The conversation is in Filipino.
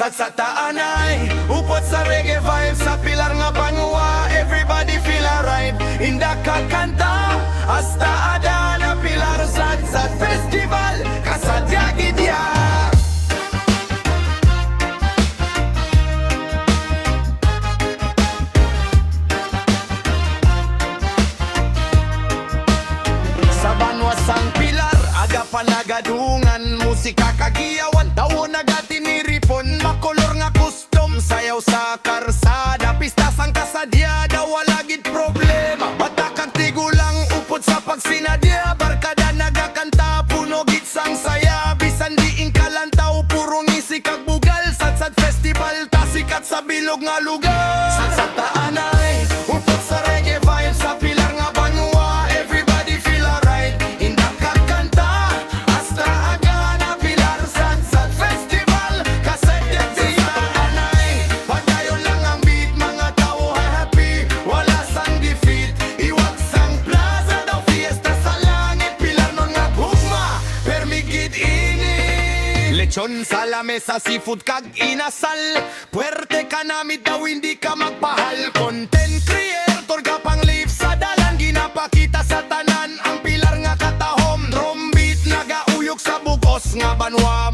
Sa taanay, upot sa reggae vibes, sa pilar nga Banwa, everybody feel alright. Inda ka kanta, hasta ada na pilar sa festival, kasadya gidya. Sa Banwa sang pilar, aga panagadungan, musika kagiyawan, tawo nagatiniripon, makolor nga custom, sayaw sa karsada, pista sang kasadyada, wala gid problema. Batakag tigulang upod sa pagsinadya, barkada nagakanta, puno gid sang saya, bisan diing kalantaw, puro ngisi kag bugal, sad festival, tasikat sa bilog nga lugar. Sa taanay, upod sa reggae vibes, sa pilar nga Banwa, everybody feel alright. Inda ka kanta, hasta aga na pilar, sad festival, kasadya siya anay. Padayon lang ang beat, mga tao happy, wala sang defeat. Iwag sang plaza daw fiesta sa langit, pilar nun nga gugma, permigid ini. Lechon sa lamesa, seafood kag inasal, puwerte ka namit daw hindi ka magpahal. Content creator ka pang live sa dalan, ginapakita sa tanan ang pilar nga katahom. Drum beat nagauyok sa bugos nga Banwa.